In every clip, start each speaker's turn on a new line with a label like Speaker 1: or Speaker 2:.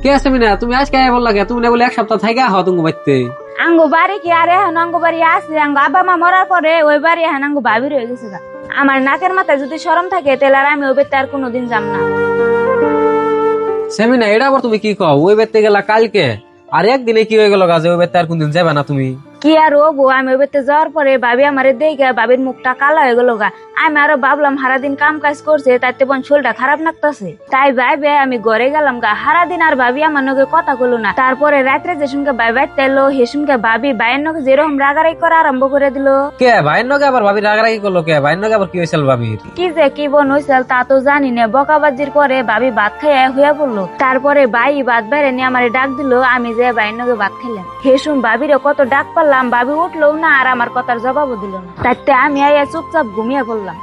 Speaker 1: কে আছে মিনা? তুমি আজকে বললা কে? তুমি না বলে এক সপ্তাহ থাইকা হও তুমি বাইতে।
Speaker 2: আঙ্গু বাড়ি কি আরে এখন আঙ্গু বাড়ি আছে আঙ্গু আব্বা মা মরার পরে ওই বাড়ি এখন আঙ্গু ভাবি রয়ে গেছে গা। আমার নাকের মাথায় যদি শরম থাকে তাহলে আর আমি ওই বেতে আর কোনোদিন যাম না।
Speaker 1: সেমিনা এটা আবার তুমি কি কও? ওই বেতে গেলা কালকে, আর একদিনে কি হয়ে গেল গাছে? ওই বেতে আর কোনদিন যাবে না তুমি?
Speaker 2: কি আর হবো, আমি ওই বেতে যাওয়ার পরে ভাবি আমারে দেখে ভাবির মুখটা কালো হয়ে গেল গা। আমি আরো ভাবলাম সারাদিন কাম কাজ করছে তাইতে বোন শরীরটা খারাপ লাগতেছে, তাই ভাইবে আমি ঘরে গেলাম গা। সারাদিন আর ভাবি আমার নগে কথা কইলো না। তারপরে রাত্রে যে শুনকে ভাই বাইতে এলো হে শুনকে ভাবি ভাইয়ের নগে যেরকম রাগারাগি করা আরম্ভ করে দিল।
Speaker 1: কে ভাইয়ের নগে আবার ভাবি রাগারাগি করলো কে? ভাইয়ের নগে আবার কি হয়েছিল ভাবির?
Speaker 2: কি যে কি বোন হয়েছিল তা তো জানি না। বকাবাজির পরে ভাবি ভাত খাইয়া হইয়া পড়লো। তারপরে ভাই ভাত বাইরে নিয়ে আমারে ডাক দিল, আমি যে ভাইয়ের নগে ভাত খেলাম। হেসুম ভাবিরে কত ডাক পারলাম, ভাবি উঠলো না আর আমার কথার জবাবও দিল না। তাইতে আমি আইয়া চুপচাপ ঘুমিয়ে পড়লাম।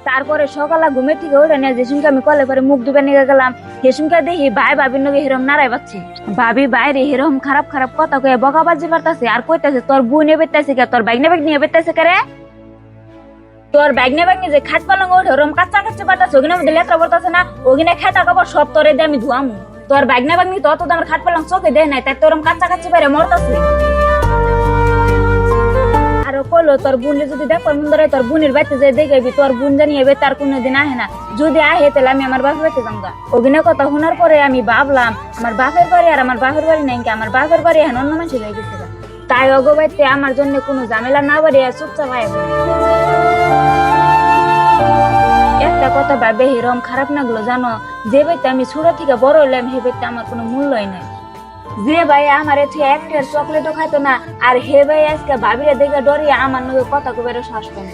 Speaker 2: তারপরে সকালে ঘুমে থেকে উঠে নিয়ে যেসুমকে আমি কলে করে মুখ ধুবে নিয়ে গেলাম। হেসুমকে দেখি ভাই ভাবির নগে হেরম নাড়াই পাচ্ছে। ভাবি বাইরে হেরম খারাপ খারাপ কথা কয়ে বকাবাজি করতেছে আর কইতাছে তোর বউ নিয়ে বেতাছে কে, তোর বাইক নিয়ে বেতাছে কে রে, তোর ব্যাগ নিয়ে যে খাট পালং ওঠে ওরম কাচ্চা কাচ্চা পাঠাচ্ছে ওখানে মধ্যে লেত্রা পড়তেছে না, ওখানে খেতা কাপড় সব তোরে দিয়ে আমি ধুয়ামু। তোর ব্যাগ নিয়ে তো অত আমার খাট পালং চোখে দেয় নাই, তাই তোরম কাচ্চা কাচ্চা বাইরে মরতাছে। আরো কইলো তোর বোনের যদি দেখো মন ধরে তোর বোনের বাড়িতে যে দেখবি তোর বোন জানিয়ে তার কোনোদিন আহে না, যদি আহে তাহলে আমি আমার বাপের বাড়িতে যাম গা। ওখানে কথা শোনার পরে আমি ভাবলাম আমার বাপের বাড়ি আর আমার বাপের বাড়ি নাই, আমার বাপের বাড়ি এখন অন্য মানুষ হয়ে গেছে। তাই অগবাইতে আমার জন্য কোনো ঝামেলা না বাড়িয়ে চুপচাপ আয়। একটা কথা ভাবে হিরম খারাপ লাগলো জানো, যে বাড়িতে আমি ছোট থেকে বড় হইলাম সে বাড়িতে আমার কোনো মূল্যই নাই। যে ভাই আমার এতে একটা চকলেটও খাইতো না, আর হে ভাই আজকে ভাবিরা দেখে ডরিয়ে আমার নগে কথা কবে শ্বাস পায়।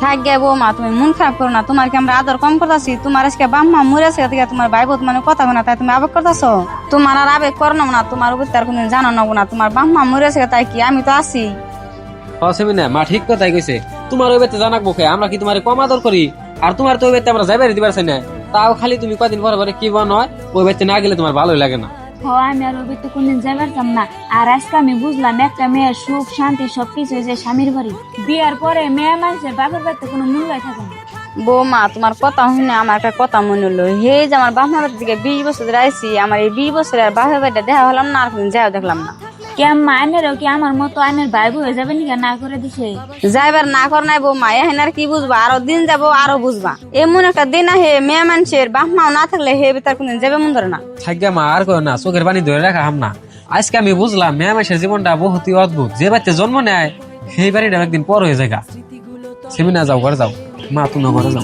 Speaker 3: থাক গে বৌমা, তুমি মন খারাপ করো না। তোমার কি আমরা আদর কম করতেছি? তোমার আজকে বাম্মা মরেছে থেকে তোমার ভাই বোধ মানে কথা না, তাই তুমি আবেগ করতেছো? তোমার আর আবেগ করো না, তোমার উপর তার কোনদিন জানো না। তোমার বাম্মা মরেছে তাই কি আমি তো আছি।
Speaker 1: সেমিনা মা ঠিক কথাই কইছে। তোমার ওই বেতে জানাক বকে, আমরা কি তোমার কম আদর করি? আর তোমার তো ওই বেতে আমরা যাইবার দিবার চাই না, তাও খালি তুমি কদিন পরে পরে কি বন হয় ওই বেতে না গেলে তোমার ভালোই লাগে না।
Speaker 2: আমি আর ওই বাড়িতে কোনদিন যাবার চাম না। আর আজকে আমি বুঝলাম একটা মেয়ের সুখ শান্তি সবকিছু যে স্বামীর বাড়ি। বিয়ার পরে মেয়ে মানুষের বাপের বাড়িতে কোনো মূল্যই থাকে না।
Speaker 3: বৌমা তোমার কথা শুনে আমার একটা কথা মনে হলো, হে যে আমার বাপমার বাড়ি থেকে 20 বছর ধরে আইসি, আমার এই 20 বছরে আর বাপের বাড়িটা দেখা হলাম না, আর কোনদিন যাও দেখলাম না।
Speaker 2: কেমন আইনেরও কি আমার মতো আইনের ভাই হয়ে যাবে নাকি না করে দিছে?
Speaker 3: যাইবার না কর নাই বৌমা, এখন আর কি বুঝবা, আরো দিন যাবো আরো বুঝবা। এমন একটা দিন আহে মেয়ে মানুষের বাপমাও না থাকলে হে তার কোনদিন যাবে মন ধরে না।
Speaker 1: থাকবে মা, আর কই না, চোখের পানি ধরে রাখা হাম না। আজকে আমি বুঝলাম মেয়ে মানুষের জীবনটা বহুতই অদ্ভুত। যে বাচ্চা জন্ম নেয় সেই বাড়িটা একদিন পর হয়ে যায়। সেমিনা যাও, ঘরে যাও মা, তুমি ঘরে যাও।